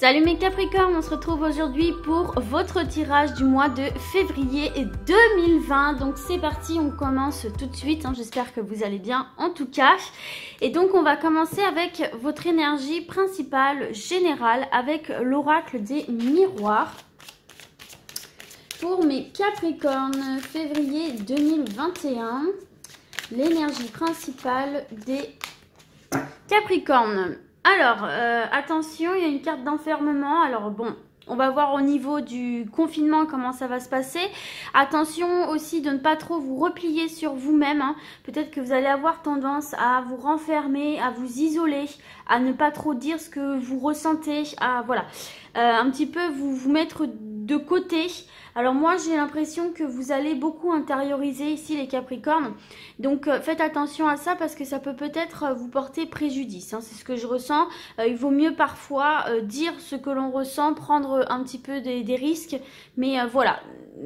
Salut mes Capricornes, on se retrouve aujourd'hui pour votre tirage du mois de février 2020. Donc c'est parti, on commence tout de suite, j'espère que vous allez bien en tout cas. Et donc on va commencer avec votre énergie principale générale avec l'oracle des miroirs. Pour mes Capricornes, février 2021, l'énergie principale des Capricornes. Alors, attention, il y a une carte d'enfermement. Alors bon, on va voir au niveau du confinement comment ça va se passer. Attention aussi de ne pas trop vous replier sur vous-même. Peut-être que vous allez avoir tendance à vous renfermer, à vous isoler, à ne pas trop dire ce que vous ressentez, à voilà, un petit peu vous mettre de côté. Alors moi j'ai l'impression que vous allez beaucoup intérioriser ici les Capricornes, donc faites attention à ça parce que ça peut peut-être vous porter préjudice, c'est ce que je ressens. Il vaut mieux parfois dire ce que l'on ressent, prendre un petit peu des risques, mais voilà,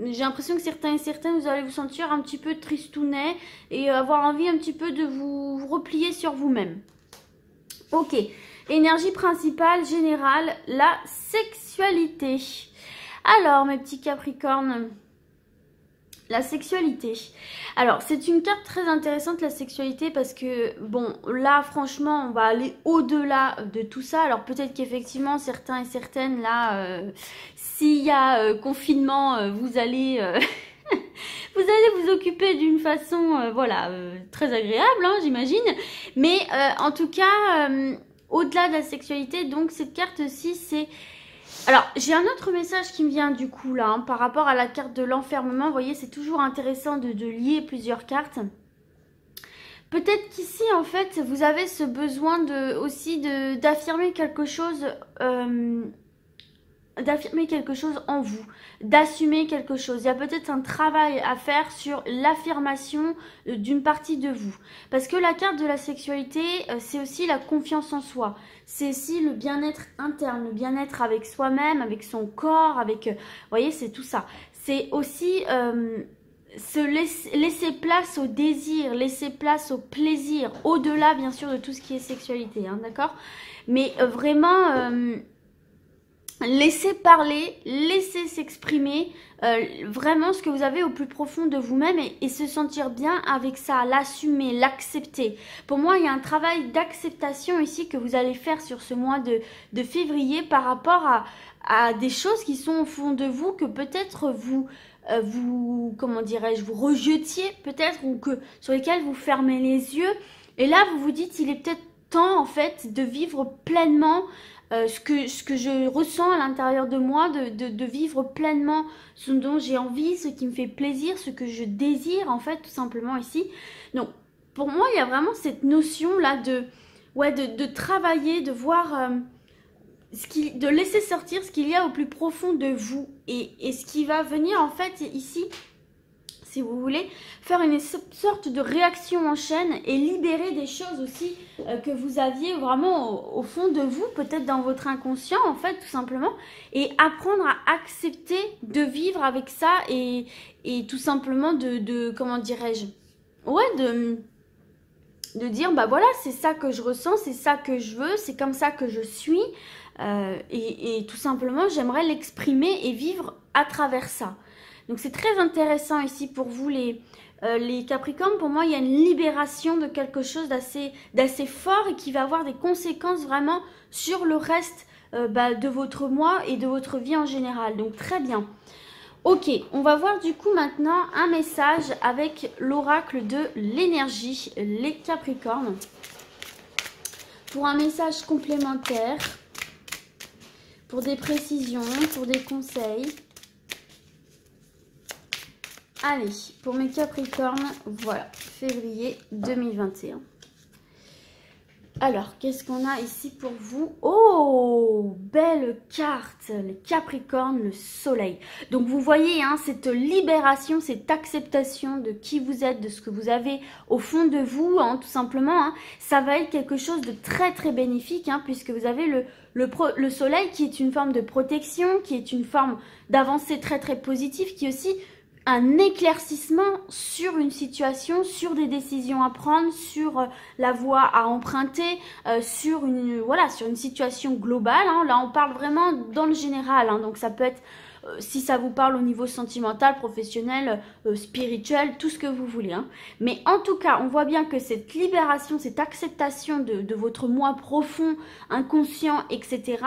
j'ai l'impression que certains et certaines vous allez vous sentir un petit peu tristounet et avoir envie un petit peu de vous replier sur vous-même. Ok, énergie principale générale, la sexualité. Alors, mes petits Capricornes, la sexualité. Alors, c'est une carte très intéressante, la sexualité, parce que, bon, là, franchement, on va aller au-delà de tout ça. Alors, peut-être qu'effectivement, certains et certaines, là, s'il y a confinement, vous allez... vous allez vous occuper d'une façon, voilà, très agréable, j'imagine. Mais, en tout cas, au-delà de la sexualité, donc, cette carte-ci, c'est... Alors, j'ai un autre message qui me vient du coup là, par rapport à la carte de l'enfermement. Vous voyez, c'est toujours intéressant de lier plusieurs cartes. Peut-être qu'ici, en fait, vous avez ce besoin aussi d'affirmer quelque chose, en vous, d'assumer quelque chose. Il y a peut-être un travail à faire sur l'affirmation d'une partie de vous. Parce que la carte de la sexualité, c'est aussi la confiance en soi. C'est aussi le bien-être interne, le bien-être avec soi-même, avec son corps, avec... vous voyez, c'est tout ça. C'est aussi laisser place au désir, laisser place au plaisir, au-delà, bien sûr, de tout ce qui est sexualité, d'accord? Mais vraiment... laissez parler, laissez s'exprimer vraiment ce que vous avez au plus profond de vous-même et se sentir bien avec ça, l'assumer, l'accepter. Pour moi, il y a un travail d'acceptation ici que vous allez faire sur ce mois de février par rapport à des choses qui sont au fond de vous que peut-être comment dirais-je, vous rejetiez peut-être ou sur lesquelles vous fermez les yeux. Et là, vous vous dites, il est peut-être temps en fait de vivre pleinement ce que je ressens à l'intérieur de moi, de vivre pleinement ce dont j'ai envie, ce qui me fait plaisir, ce que je désire en fait tout simplement ici. Donc pour moi il y a vraiment cette notion là de travailler, de voir, de laisser sortir ce qu'il y a au plus profond de vous et ce qui va venir en fait ici. Si vous voulez, faire une sorte de réaction en chaîne et libérer des choses aussi que vous aviez vraiment au fond de vous, peut-être dans votre inconscient en fait, tout simplement, et apprendre à accepter de vivre avec ça et tout simplement comment dirais-je, ouais, de dire, bah voilà, c'est ça que je ressens, c'est ça que je veux, c'est comme ça que je suis, et tout simplement, j'aimerais l'exprimer et vivre à travers ça. Donc c'est très intéressant ici pour vous les Capricornes. Pour moi, il y a une libération de quelque chose d'assez fort et qui va avoir des conséquences vraiment sur le reste de votre mois et de votre vie en général. Donc très bien. Ok, on va voir du coup maintenant un message avec l'oracle de l'énergie, les Capricornes. Pour un message complémentaire, pour des précisions, pour des conseils. Allez, pour mes Capricornes, voilà, février 2021. Alors, qu'est-ce qu'on a ici pour vous? Oh, belle carte, les Capricornes, le soleil. Donc, vous voyez, cette libération, cette acceptation de qui vous êtes, de ce que vous avez au fond de vous, tout simplement. Ça va être quelque chose de très, très bénéfique, puisque vous avez le soleil qui est une forme de protection, qui est une forme d'avancée très, très positive, qui est aussi un éclaircissement sur une situation, sur des décisions à prendre, sur la voie à emprunter, sur une situation globale. Hein. Là, on parle vraiment dans le général. Hein. Donc, ça peut être, si ça vous parle au niveau sentimental, professionnel, spirituel, tout ce que vous voulez. Hein. Mais en tout cas, on voit bien que cette libération, cette acceptation de votre moi profond, inconscient, etc.,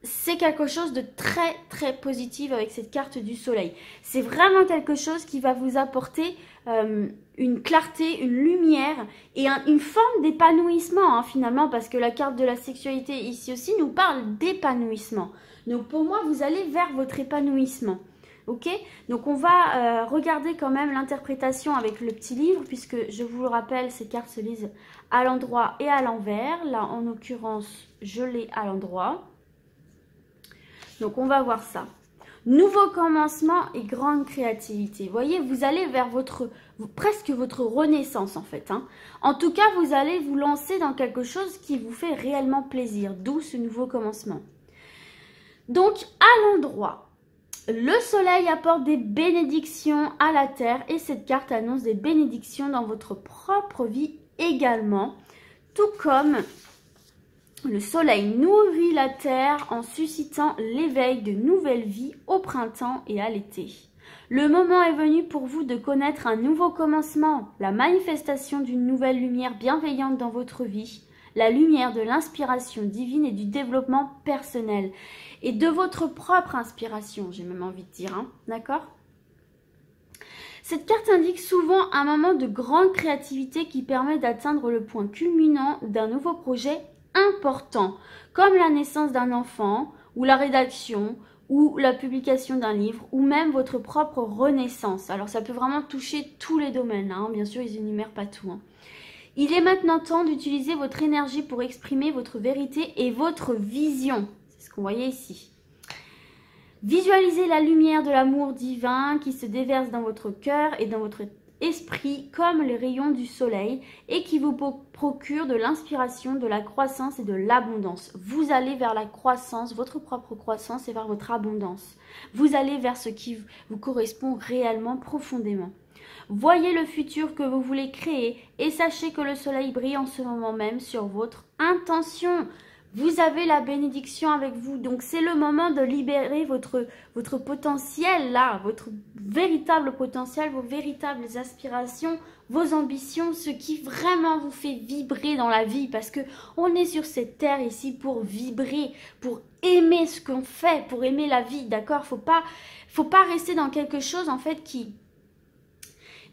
c'est quelque chose de très très positif avec cette carte du soleil. C'est vraiment quelque chose qui va vous apporter une clarté, une lumière et une forme d'épanouissement hein, finalement, parce que la carte de la sexualité ici aussi nous parle d'épanouissement. Donc pour moi, vous allez vers votre épanouissement. Ok, donc on va regarder quand même l'interprétation avec le petit livre, puisque je vous le rappelle, ces cartes se lisent à l'endroit et à l'envers. Là en l'occurrence, je l'ai à l'endroit. Donc, on va voir ça. Nouveau commencement et grande créativité. Vous voyez, vous allez vers presque votre renaissance en fait. Hein. En tout cas, vous allez vous lancer dans quelque chose qui vous fait réellement plaisir. D'où ce nouveau commencement. Donc, à l'endroit, le soleil apporte des bénédictions à la terre. Et cette carte annonce des bénédictions dans votre propre vie également. Tout comme le soleil nourrit la terre en suscitant l'éveil de nouvelles vies au printemps et à l'été. Le moment est venu pour vous de connaître un nouveau commencement, la manifestation d'une nouvelle lumière bienveillante dans votre vie, la lumière de l'inspiration divine et du développement personnel, et de votre propre inspiration, j'ai même envie de dire, hein, d'accord ? Cette carte indique souvent un moment de grande créativité qui permet d'atteindre le point culminant d'un nouveau projet important, comme la naissance d'un enfant, ou la rédaction, ou la publication d'un livre, ou même votre propre renaissance. Alors ça peut vraiment toucher tous les domaines, hein. Bien sûr ils n'énumèrent pas tout. Hein. Il est maintenant temps d'utiliser votre énergie pour exprimer votre vérité et votre vision. C'est ce qu'on voyait ici. Visualisez la lumière de l'amour divin qui se déverse dans votre cœur et dans votre esprit comme les rayons du soleil et qui vous procure de l'inspiration, de la croissance et de l'abondance. Vous allez vers la croissance, votre propre croissance et vers votre abondance. Vous allez vers ce qui vous correspond réellement profondément. Voyez le futur que vous voulez créer et sachez que le soleil brille en ce moment même sur votre intention. Vous avez la bénédiction avec vous, donc c'est le moment de libérer votre potentiel là, votre véritable potentiel, vos véritables aspirations, vos ambitions, ce qui vraiment vous fait vibrer dans la vie, parce que on est sur cette terre ici pour vibrer, pour aimer ce qu'on fait, pour aimer la vie, d'accord ? Faut pas rester dans quelque chose en fait qui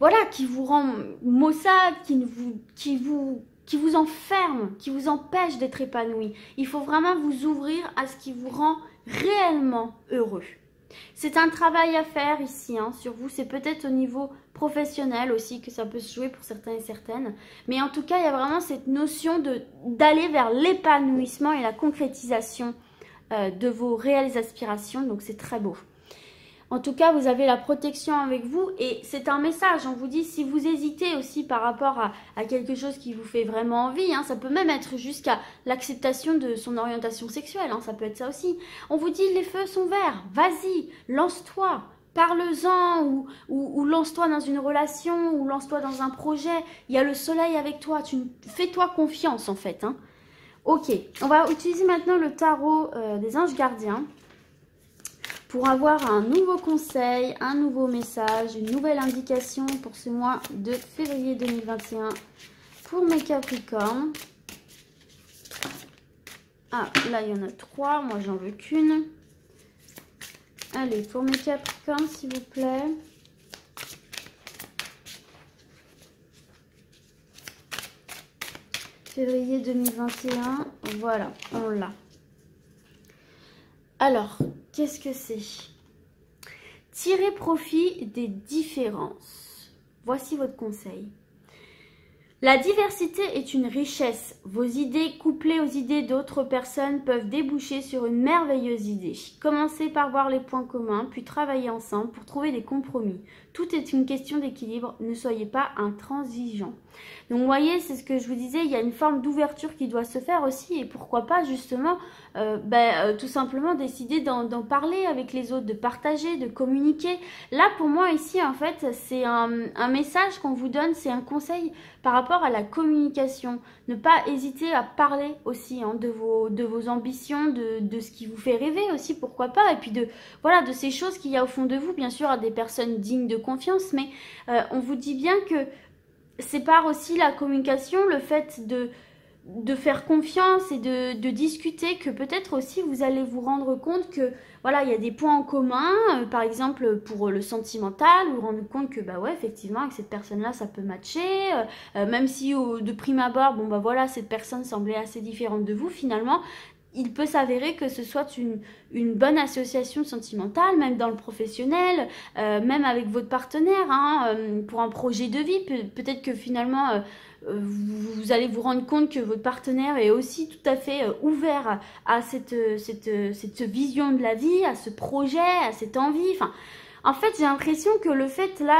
vous rend maussade, qui vous enferme, qui vous empêche d'être épanoui. Il faut vraiment vous ouvrir à ce qui vous rend réellement heureux. C'est un travail à faire ici, hein, sur vous. C'est peut-être au niveau professionnel aussi que ça peut se jouer pour certains et certaines. Mais en tout cas, il y a vraiment cette notion d'aller vers l'épanouissement et la concrétisation de vos réelles aspirations. Donc, c'est très beau. En tout cas, vous avez la protection avec vous et c'est un message. On vous dit, si vous hésitez aussi par rapport à quelque chose qui vous fait vraiment envie, hein, ça peut même être jusqu'à l'acceptation de son orientation sexuelle, hein, ça peut être ça aussi. On vous dit, les feux sont verts, vas-y, lance-toi, parle-en ou lance-toi dans une relation ou lance-toi dans un projet. Il y a le soleil avec toi, fais-toi confiance en fait. Hein. Ok, on va utiliser maintenant le tarot des anges gardiens. Pour avoir un nouveau conseil, un nouveau message, une nouvelle indication pour ce mois de février 2021 pour mes Capricornes. Ah, là il y en a 3, moi j'en veux qu'une. Allez, pour mes Capricornes s'il vous plaît. Février 2021, voilà, on l'a. Alors, qu'est-ce que c'est? Tirez profit des différences. Voici votre conseil. La diversité est une richesse. Vos idées couplées aux idées d'autres personnes peuvent déboucher sur une merveilleuse idée. Commencez par voir les points communs, puis travaillez ensemble pour trouver des compromis. Tout est une question d'équilibre, ne soyez pas intransigeants. Donc vous voyez, c'est ce que je vous disais, il y a une forme d'ouverture qui doit se faire aussi, et pourquoi pas justement, tout simplement décider d'en parler avec les autres, de partager, de communiquer. Là pour moi ici en fait, c'est un message qu'on vous donne, c'est un conseil par rapport à la communication. Ne pas hésiter à parler aussi hein, de vos ambitions, de ce qui vous fait rêver aussi, pourquoi pas, et puis de ces choses qu'il y a au fond de vous, bien sûr à des personnes dignes de confiance, mais on vous dit bien que c'est par aussi la communication, le fait de faire confiance et de discuter, que peut-être aussi vous allez vous rendre compte que voilà, il y a des points en commun, par exemple pour le sentimental, vous vous rendez compte que bah ouais, effectivement avec cette personne-là ça peut matcher, même si de prime abord, bon bah voilà, cette personne semblait assez différente de vous, finalement il peut s'avérer que ce soit une bonne association sentimentale, même dans le professionnel, même avec votre partenaire, hein, pour un projet de vie. Peut-être que finalement, vous allez vous rendre compte que votre partenaire est aussi tout à fait ouvert à cette vision de la vie, à ce projet, à cette envie. Enfin, en fait, j'ai l'impression que le fait là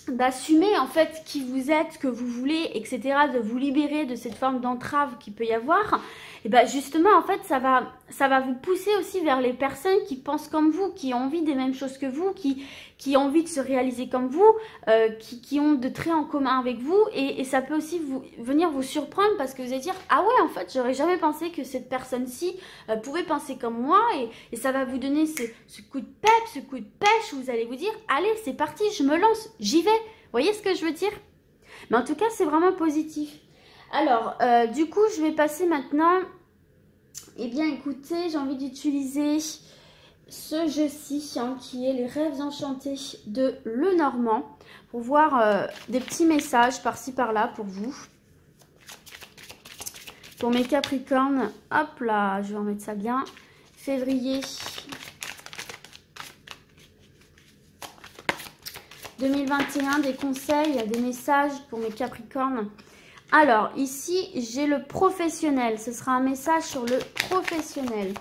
d'assumer en fait qui vous êtes, ce que vous voulez, etc., de vous libérer de cette forme d'entrave qu'il peut y avoir, et bien justement en fait ça va vous pousser aussi vers les personnes qui pensent comme vous, qui ont envie des mêmes choses que vous, qui ont envie de se réaliser comme vous, qui ont de traits en commun avec vous, et ça peut aussi venir vous surprendre parce que vous allez dire ah ouais en fait j'aurais jamais pensé que cette personne-ci pouvait penser comme moi, et ça va vous donner ce coup de pep, ce coup de pêche où vous allez vous dire allez c'est parti, je me lance, j'y vais. Vous voyez ce que je veux dire? Mais en tout cas c'est vraiment positif. Alors, du coup, je vais passer maintenant, eh bien, écoutez, j'ai envie d'utiliser ce jeu-ci, hein, qui est les rêves enchantés de Lenormand, pour voir des petits messages par-ci, par-là pour vous. Pour mes Capricornes, hop là, je vais remettre ça bien. Février 2021, des conseils, des messages pour mes Capricornes. Alors, ici, j'ai le professionnel. Ce sera un message sur le professionnel.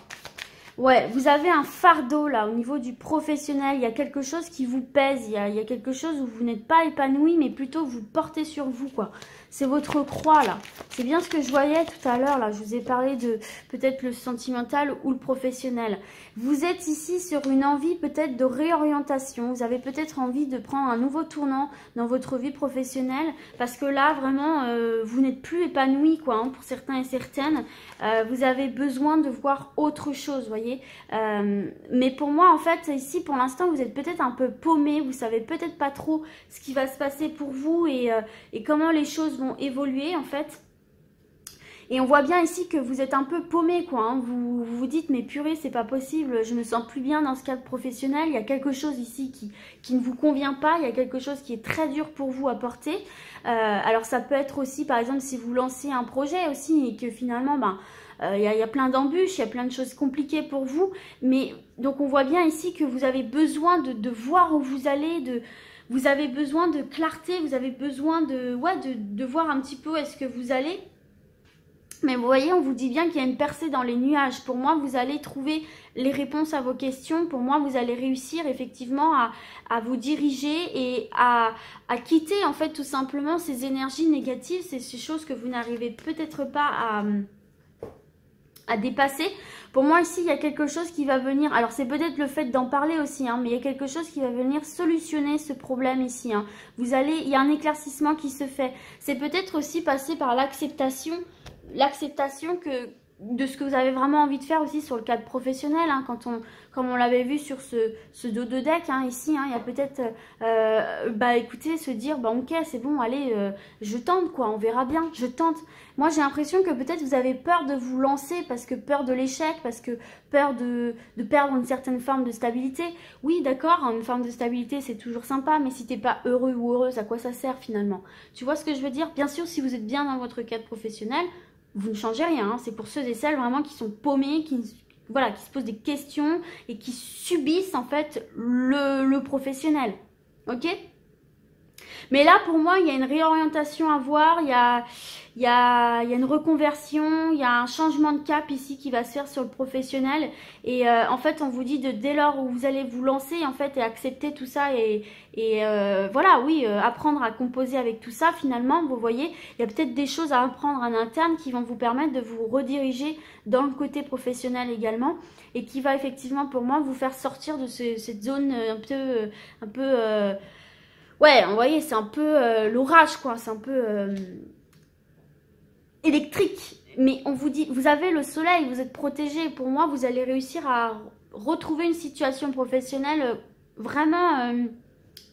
Ouais, vous avez un fardeau là au niveau du professionnel. Il y a quelque chose qui vous pèse. Il y a quelque chose où vous n'êtes pas épanoui, mais plutôt vous portez sur vous, quoi. C'est votre croix là. C'est bien ce que je voyais tout à l'heure là. Je vous ai parlé de peut-être le sentimental ou le professionnel. Vous êtes ici sur une envie peut-être de réorientation. Vous avez peut-être envie de prendre un nouveau tournant dans votre vie professionnelle. Parce que là vraiment vous n'êtes plus épanoui quoi. Hein, pour certains et certaines. Vous avez besoin de voir autre chose, vous voyez. Mais pour moi en fait ici pour l'instant vous êtes peut-être un peu paumé. Vous savez peut-être pas trop ce qui va se passer pour vous et comment les choses vont évoluer en fait. Et on voit bien ici que vous êtes un peu paumé quoi, hein. Vous vous dites mais purée c'est pas possible, je me sens plus bien dans ce cadre professionnel, il y a quelque chose ici qui ne vous convient pas, il y a quelque chose qui est très dur pour vous à porter. Alors ça peut être aussi par exemple si vous lancez un projet aussi et que finalement il y a plein d'embûches, il y a plein de choses compliquées pour vous, mais donc on voit bien ici que vous avez besoin de voir où vous allez, vous avez besoin de clarté, vous avez besoin de voir un petit peu où est-ce que vous allez. Mais vous voyez, on vous dit bien qu'il y a une percée dans les nuages. Pour moi, vous allez trouver les réponses à vos questions. Pour moi, vous allez réussir effectivement à vous diriger et à quitter en fait tout simplement ces énergies négatives, ces choses que vous n'arrivez peut-être pas à dépasser. Pour moi ici il y a quelque chose qui va venir, alors c'est peut-être le fait d'en parler aussi hein, mais il y a quelque chose qui va venir solutionner ce problème ici hein. Il y a un éclaircissement qui se fait, c'est peut-être aussi passer par l'acceptation de ce que vous avez vraiment envie de faire aussi sur le cadre professionnel hein, comme on l'avait vu sur ce dos de deck hein, ici hein, il y a peut-être écoutez se dire ok c'est bon allez je tente quoi, on verra bien, je tente. Moi j'ai l'impression que peut-être vous avez peur de vous lancer parce que peur de l'échec, parce que peur de perdre une certaine forme de stabilité. Oui d'accord, une forme de stabilité c'est toujours sympa, mais si t'es pas heureux ou heureuse, à quoi ça sert finalement? Tu vois ce que je veux dire? Bien sûr si vous êtes bien dans votre cadre professionnel, vous ne changez rien, hein. C'est pour ceux et celles vraiment qui sont paumés, qui se posent des questions et qui subissent en fait le professionnel. Ok? Mais là, pour moi, il y a une réorientation à voir, il y a une reconversion, il y a un changement de cap ici qui va se faire sur le professionnel. Et en fait, on vous dit de dès lors où vous allez vous lancer, en fait, et accepter tout ça et voilà, oui, apprendre à composer avec tout ça, finalement, vous voyez, il y a peut-être des choses à apprendre en interne qui vont vous permettre de vous rediriger dans le côté professionnel également et qui va effectivement, pour moi, vous faire sortir de cette zone un peu ouais, vous voyez, c'est un peu l'orage, quoi, c'est un peu électrique. Mais on vous dit, vous avez le soleil, vous êtes protégé. Pour moi, vous allez réussir à retrouver une situation professionnelle vraiment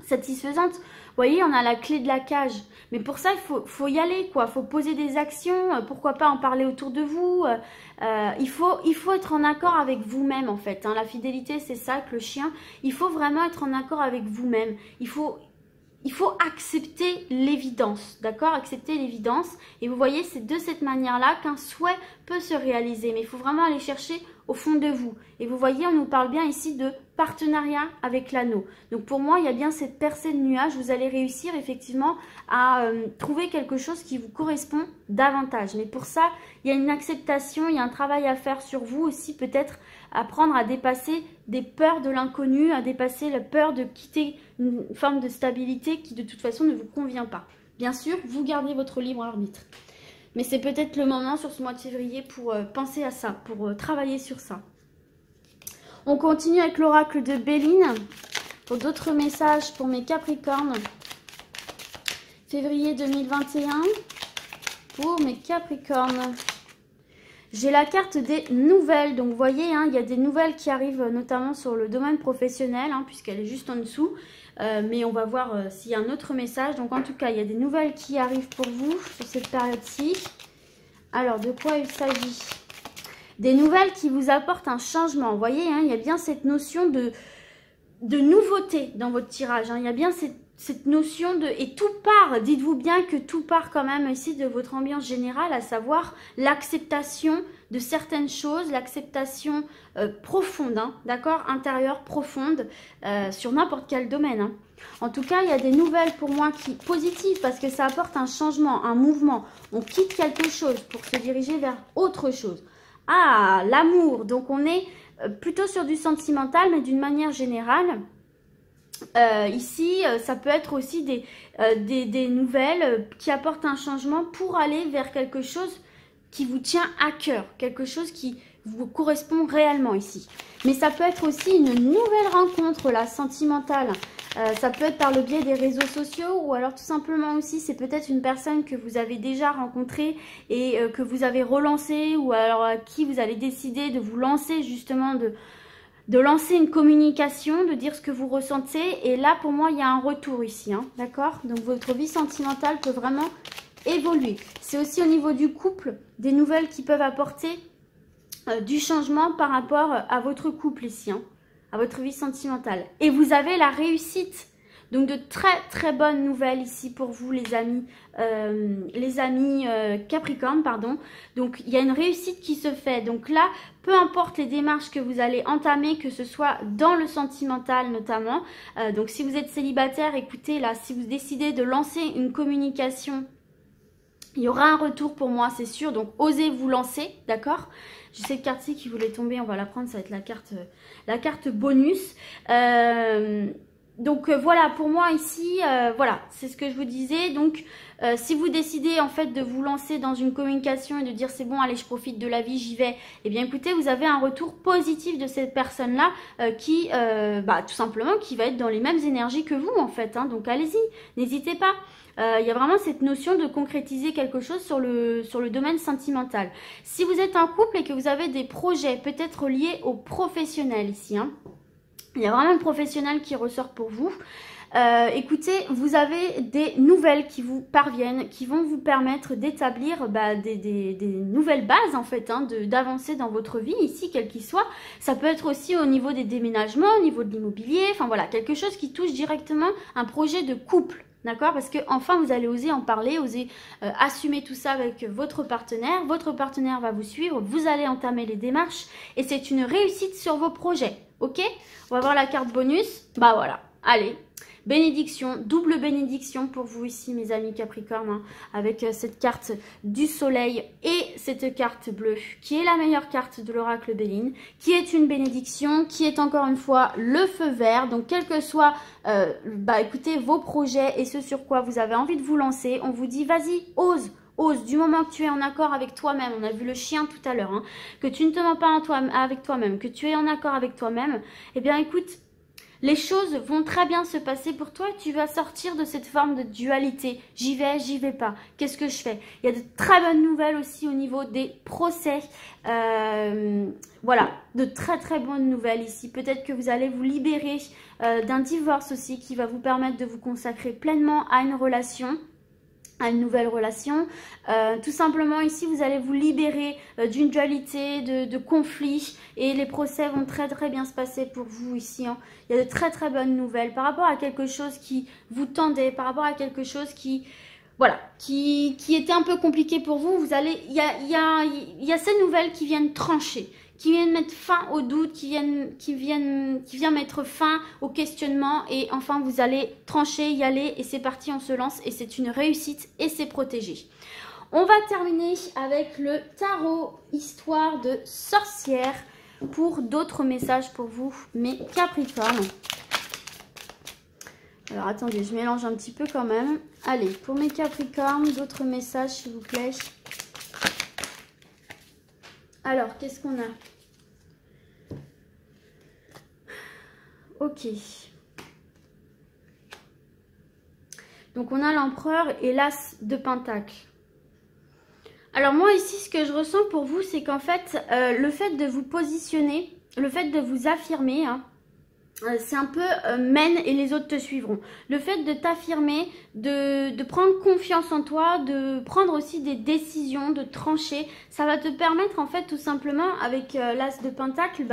satisfaisante. Vous voyez, on a la clé de la cage. Mais pour ça, faut y aller, quoi. Il faut poser des actions. Pourquoi pas en parler autour de vous. Il faut être en accord avec vous-même, en fait. Hein. La fidélité, c'est ça, que le chien. Il faut vraiment être en accord avec vous-même. Il faut accepter l'évidence, d'accord? Accepter l'évidence. Et vous voyez, c'est de cette manière-là qu'un souhait peut se réaliser. Mais il faut vraiment aller chercher au fond de vous. Et vous voyez, on nous parle bien ici de partenariat avec l'anneau. Donc pour moi, il y a bien cette percée de nuages. Vous allez réussir effectivement à trouver quelque chose qui vous correspond davantage. Mais pour ça, il y a une acceptation, il y a un travail à faire sur vous aussi, peut-être apprendre à dépasser des peurs de l'inconnu, à dépasser la peur de quitter une forme de stabilité qui de toute façon ne vous convient pas. Bien sûr, vous gardez votre libre arbitre. Mais c'est peut-être le moment sur ce mois de février pour penser à ça, pour travailler sur ça. On continue avec l'oracle de Béline. Pour d'autres messages pour mes Capricornes. Février 2021. Pour mes Capricornes. J'ai la carte des nouvelles. Donc vous voyez, hein, il y a des nouvelles qui arrivent notamment sur le domaine professionnel, hein, puisqu'elle est juste en dessous. Mais on va voir s'il y a un autre message. Donc en tout cas, il y a des nouvelles qui arrivent pour vous sur cette période-ci. Alors, de quoi il s'agit? Des nouvelles qui vous apportent un changement. Vous voyez, hein, il y a bien cette notion de nouveauté dans votre tirage. Hein. Il y a bien cette notion de... Et tout part, dites-vous bien que tout part quand même ici de votre ambiance générale, à savoir l'acceptation de certaines choses, l'acceptation profonde, hein, d'accord, intérieure, profonde, sur n'importe quel domaine. Hein. En tout cas, il y a des nouvelles pour moi qui positives parce que ça apporte un changement, un mouvement. On quitte quelque chose pour se diriger vers autre chose. Ah, l'amour. Donc, on est plutôt sur du sentimental, mais d'une manière générale. Ici, ça peut être aussi des nouvelles qui apportent un changement pour aller vers quelque chose qui vous tient à cœur, quelque chose qui vous correspond réellement ici. Mais ça peut être aussi une nouvelle rencontre, là, sentimentale. Ça peut être par le biais des réseaux sociaux ou alors tout simplement aussi, c'est peut-être une personne que vous avez déjà rencontrée et que vous avez relancée ou alors à qui vous avez décidé de vous lancer justement, de lancer une communication, de dire ce que vous ressentez. Et là, pour moi, il y a un retour ici, hein, d'accord? Donc, votre vie sentimentale peut vraiment évoluer. C'est aussi au niveau du couple, des nouvelles qui peuvent apporter du changement par rapport à votre couple ici, hein, à votre vie sentimentale. Et vous avez la réussite. Donc, de très, très bonnes nouvelles ici pour vous, les amis Capricorne, pardon. Donc, il y a une réussite qui se fait. Donc là, peu importe les démarches que vous allez entamer, que ce soit dans le sentimental notamment. Donc, si vous êtes célibataire, écoutez, là, si vous décidez de lancer une communication, il y aura un retour pour moi, c'est sûr. Donc, osez vous lancer, d'accord? J'ai cette carte-ci qui voulait tomber. On va la prendre, ça va être la carte bonus. Donc voilà, pour moi ici, voilà, c'est ce que je vous disais. Donc si vous décidez en fait de vous lancer dans une communication et de dire c'est bon, allez, je profite de la vie, j'y vais, eh bien écoutez, vous avez un retour positif de cette personne-là qui, tout simplement, qui va être dans les mêmes énergies que vous en fait. Hein. Donc allez-y, n'hésitez pas. Il y a vraiment cette notion de concrétiser quelque chose sur le domaine sentimental. Si vous êtes en couple et que vous avez des projets peut-être liés au professionnel ici, hein, il y a vraiment un professionnel qui ressort pour vous. Écoutez, vous avez des nouvelles qui vous parviennent, qui vont vous permettre d'établir des nouvelles bases en fait, hein, d'avancer dans votre vie ici, quel qu'il soit. Ça peut être aussi au niveau des déménagements, au niveau de l'immobilier, enfin voilà, quelque chose qui touche directement un projet de couple. D'accord? Parce que enfin vous allez oser en parler, oser assumer tout ça avec votre partenaire va vous suivre, vous allez entamer les démarches et c'est une réussite sur vos projets. Ok? On va voir la carte bonus. Bah voilà, allez. bénédiction, double bénédiction pour vous ici, mes amis Capricorne, hein, avec cette carte du soleil et cette carte bleue, qui est la meilleure carte de l'oracle Béline, qui est une bénédiction, qui est encore une fois le feu vert. Donc, quel que soit, écoutez, vos projets et ce sur quoi vous avez envie de vous lancer, on vous dit, vas-y, ose. Ose, du moment que tu es en accord avec toi-même, on a vu le chien tout à l'heure, hein, que tu ne te mens pas avec toi-même, que tu es en accord avec toi-même, eh bien écoute, les choses vont très bien se passer pour toi et tu vas sortir de cette forme de dualité. J'y vais pas. Qu'est-ce que je fais? Il y a de très bonnes nouvelles aussi au niveau des procès. Voilà, de très bonnes nouvelles ici. Peut-être que vous allez vous libérer d'un divorce aussi qui va vous permettre de vous consacrer pleinement à une relation. À une nouvelle relation. Tout simplement ici vous allez vous libérer d'une dualité, de conflits et les procès vont très bien se passer pour vous ici, hein. Il y a de très bonnes nouvelles par rapport à quelque chose qui vous tendait, par rapport à quelque chose qui, voilà, qui était un peu compliqué pour vous. Vous allez, il y a ces nouvelles qui viennent trancher, qui viennent mettre fin aux doutes, qui viennent mettre fin au questionnement et enfin vous allez trancher, y aller et c'est parti, on se lance et c'est une réussite et c'est protégé. On va terminer avec le tarot histoire de sorcière pour d'autres messages pour vous, mes Capricornes. Alors attendez, je mélange un petit peu quand même. Allez, pour mes Capricornes, d'autres messages s'il vous plaît. Alors, qu'est-ce qu'on a? Ok. Donc, on a l'empereur et l'as de pentacle. Alors, moi, ici, ce que je ressens pour vous, c'est qu'en fait, le fait de vous positionner, le fait de vous affirmer, hein, c'est un peu mène et les autres te suivront. Le fait de t'affirmer, de prendre confiance en toi, de prendre aussi des décisions, de trancher, ça va te permettre en fait tout simplement avec l'as de pentacle,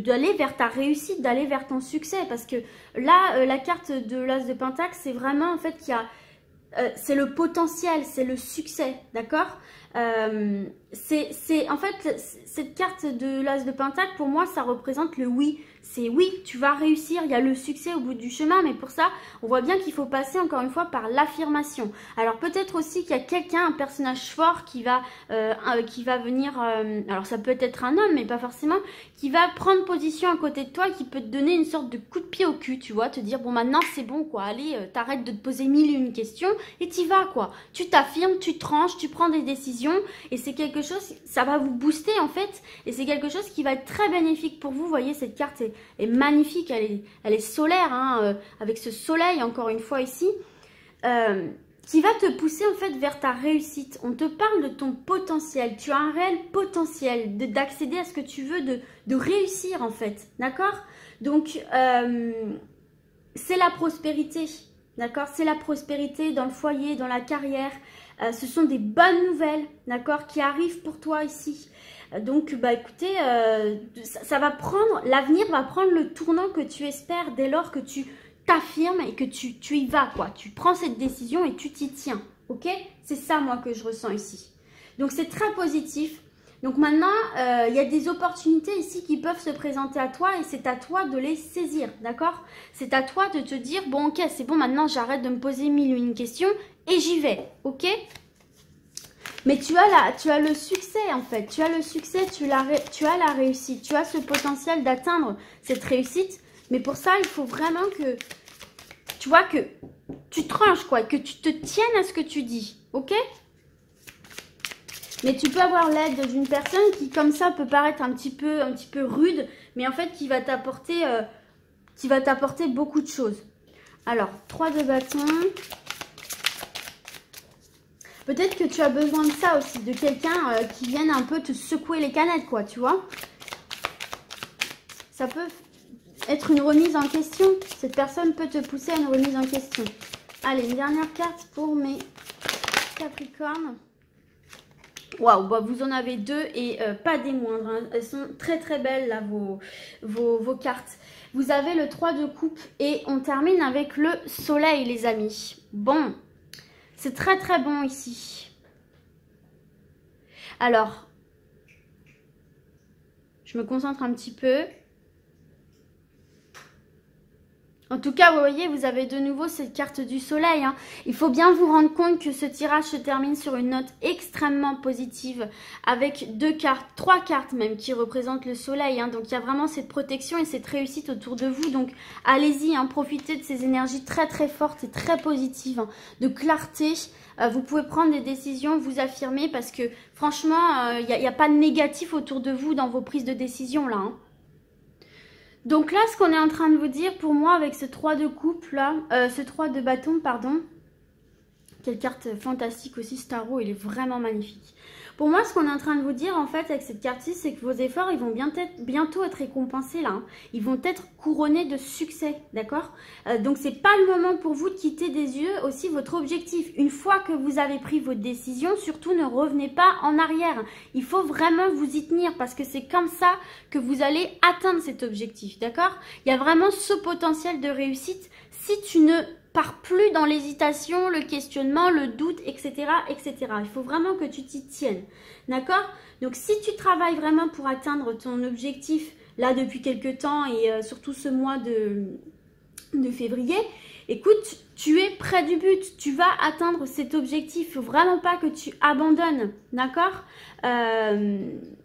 d'aller vers ta réussite, d'aller vers ton succès. Parce que là, la carte de l'as de pentacle, c'est vraiment en fait qu'il y a... c'est le potentiel, c'est le succès, d'accord? En fait, cette carte de l'as de pentacle, pour moi, ça représente le oui. C'est oui, tu vas réussir, il y a le succès au bout du chemin, mais pour ça, on voit bien qu'il faut passer encore une fois par l'affirmation. Alors peut-être aussi qu'il y a quelqu'un, un personnage fort qui va venir, alors ça peut être un homme, mais pas forcément, qui va prendre position à côté de toi, qui peut te donner une sorte de coup de pied au cul, tu vois, te dire bon maintenant c'est bon quoi, allez, t'arrêtes de te poser mille et une questions et t'y vas quoi. Tu t'affirmes, tu tranches, tu prends des décisions et c'est quelque chose, ça va vous booster en fait et c'est quelque chose qui va être très bénéfique pour vous. Vous voyez, cette carte est magnifique, elle est solaire, hein, avec ce soleil encore une fois ici, qui va te pousser en fait vers ta réussite. On te parle de ton potentiel, tu as un réel potentiel d'accéder à ce que tu veux, de réussir en fait, d'accord? Donc c'est la prospérité, d'accord? C'est la prospérité dans le foyer, dans la carrière. Ce sont des bonnes nouvelles, d'accord, qui arrivent pour toi ici. Donc, écoutez, ça va prendre, l'avenir va prendre le tournant que tu espères dès lors que tu t'affirmes et que tu y vas, quoi. Tu prends cette décision et tu t'y tiens, ok? C'est ça, moi, que je ressens ici. Donc, c'est très positif. Donc, maintenant, il y a des opportunités ici qui peuvent se présenter à toi et c'est à toi de les saisir, d'accord? C'est à toi de te dire, bon, ok, c'est bon, maintenant, j'arrête de me poser mille et une questions et j'y vais, ok? Mais tu as le succès en fait, tu as le succès, tu as la réussite, tu as ce potentiel d'atteindre cette réussite. Mais pour ça, il faut vraiment que, tu vois, que tu tranches quoi, que tu te tiennes à ce que tu dis, ok? Mais tu peux avoir l'aide d'une personne qui comme ça peut paraître un petit peu rude, mais en fait qui va t'apporter beaucoup de choses. Alors, 3 de bâton. Peut-être que tu as besoin de ça aussi, de quelqu'un qui vienne un peu te secouer les canettes, quoi, tu vois. Ça peut être une remise en question. Cette personne peut te pousser à une remise en question. Allez, une dernière carte pour mes Capricornes. Waouh, vous en avez 2 et pas des moindres, hein. Elles sont très belles là, vos cartes. Vous avez le 3 de coupe et on termine avec le soleil, les amis. Bon. C'est très bon ici. Alors, je me concentre un petit peu. En tout cas, vous voyez, vous avez de nouveau cette carte du soleil. Hein. Il faut bien vous rendre compte que ce tirage se termine sur une note extrêmement positive avec 2 cartes, 3 cartes même qui représentent le soleil. Hein. Donc, il y a vraiment cette protection et cette réussite autour de vous. Donc, allez-y, hein, profitez de ces énergies très très fortes et très positives, hein, de clarté. Vous pouvez prendre des décisions, vous affirmer parce que franchement, il n'y a pas de négatif autour de vous dans vos prises de décision là. Hein. Donc là, ce qu'on est en train de vous dire, pour moi, avec ce 3 de coupe là, ce 3 de bâton, pardon, quelle carte fantastique aussi, ce tarot, il est vraiment magnifique. Pour moi, ce qu'on est en train de vous dire, en fait, avec cette carte-ci, c'est que vos efforts, ils vont bientôt être récompensés, là. Hein. Ils vont être couronnés de succès, d'accord? Donc, c'est pas le moment pour vous de quitter des yeux aussi votre objectif. Une fois que vous avez pris votre décision, surtout ne revenez pas en arrière. Il faut vraiment vous y tenir parce que c'est comme ça que vous allez atteindre cet objectif, d'accord? Il y a vraiment ce potentiel de réussite si tu ne pars plus dans l'hésitation, le questionnement, le doute, etc., etc. Il faut vraiment que tu t'y tiennes, d'accord? Donc, si tu travailles vraiment pour atteindre ton objectif, là, depuis quelques temps, et surtout ce mois de février, écoute, tu es près du but, tu vas atteindre cet objectif. Il ne faut vraiment pas que tu abandonnes, d'accord?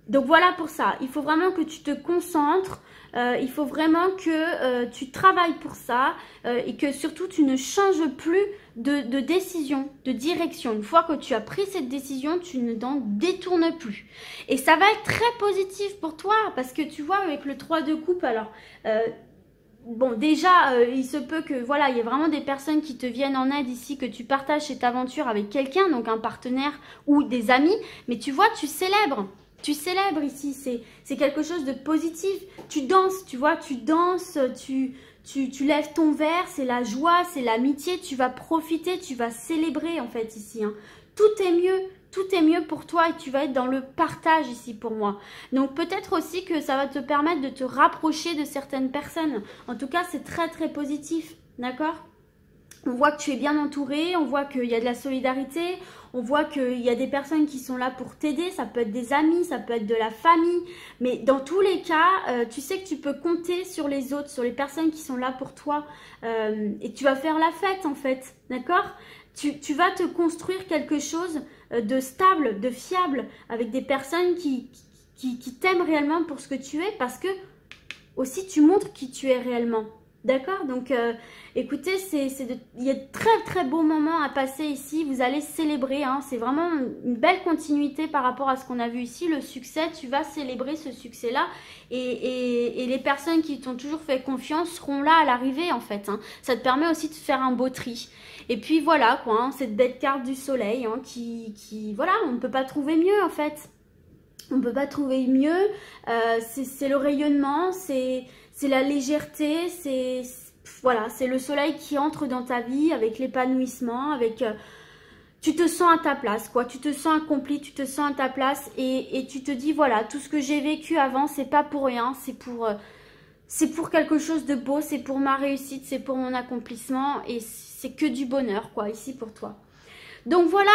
Donc, voilà pour ça. Il faut vraiment que tu te concentres. Il faut vraiment que tu travailles pour ça et que surtout tu ne changes plus de décision, de direction. Une fois que tu as pris cette décision, tu ne t'en détournes plus. Et ça va être très positif pour toi parce que tu vois avec le 3 de coupe, alors... bon, déjà, il se peut que, voilà, il y ait vraiment des personnes qui te viennent en aide ici, que tu partages cette aventure avec quelqu'un, donc un partenaire ou des amis. Mais tu vois, tu célèbres. Tu célèbres ici, c'est quelque chose de positif. Tu danses, tu vois, tu danses, tu lèves ton verre, c'est la joie, c'est l'amitié. Tu vas profiter, tu vas célébrer en fait ici. Hein. Tout est mieux pour toi et tu vas être dans le partage ici pour moi. Donc peut-être aussi que ça va te permettre de te rapprocher de certaines personnes. En tout cas, c'est très très positif, d'accord ? On voit que tu es bien entouré, on voit qu'il y a de la solidarité, on voit qu'il y a des personnes qui sont là pour t'aider, ça peut être des amis, ça peut être de la famille, mais dans tous les cas, tu sais que tu peux compter sur les autres, sur les personnes qui sont là pour toi et tu vas faire la fête en fait, d'accord ? Tu vas te construire quelque chose de stable, de fiable, avec des personnes qui t'aiment réellement pour ce que tu es parce que aussi tu montres qui tu es réellement. D'accord? Donc, écoutez, il y a de très très beaux moments à passer ici. Vous allez célébrer. Hein, c'est vraiment une belle continuité par rapport à ce qu'on a vu ici. Le succès, tu vas célébrer ce succès-là. Et les personnes qui t'ont toujours fait confiance seront là à l'arrivée, en fait. Hein. Ça te permet aussi de faire un beau tri. Et puis voilà, quoi. Hein, cette belle carte du soleil hein, voilà, on ne peut pas trouver mieux, en fait. On ne peut pas trouver mieux. C'est le rayonnement, c'est la légèreté, voilà, c'est le soleil qui entre dans ta vie avec l'épanouissement, avec tu te sens à ta place, quoi. Tu te sens accompli, tu te sens à ta place et tu te dis voilà, tout ce que j'ai vécu avant, c'est pas pour rien, c'est pour quelque chose de beau, c'est pour ma réussite, c'est pour mon accomplissement et c'est que du bonheur, quoi, ici pour toi. Donc voilà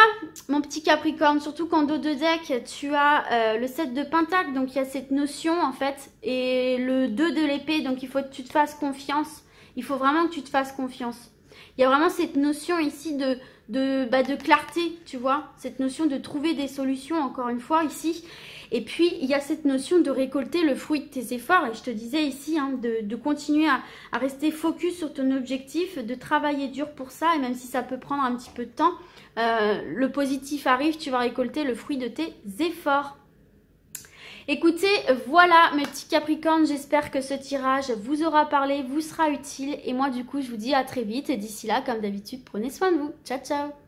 mon petit Capricorne, surtout qu'en dos de deck tu as le 7 de Pentacle, donc il y a cette notion en fait, et le 2 de l'épée, donc il faut que tu te fasses confiance, il faut vraiment que tu te fasses confiance. Il y a vraiment cette notion ici de clarté, tu vois, cette notion de trouver des solutions encore une fois ici. Et puis, il y a cette notion de récolter le fruit de tes efforts. Et je te disais ici, hein, de continuer à rester focus sur ton objectif, de travailler dur pour ça. Et même si ça peut prendre un petit peu de temps, le positif arrive, tu vas récolter le fruit de tes efforts. Écoutez, voilà mes petits Capricornes, j'espère que ce tirage vous aura parlé, vous sera utile. Et moi, du coup, je vous dis à très vite. Et d'ici là, comme d'habitude, prenez soin de vous. Ciao, ciao!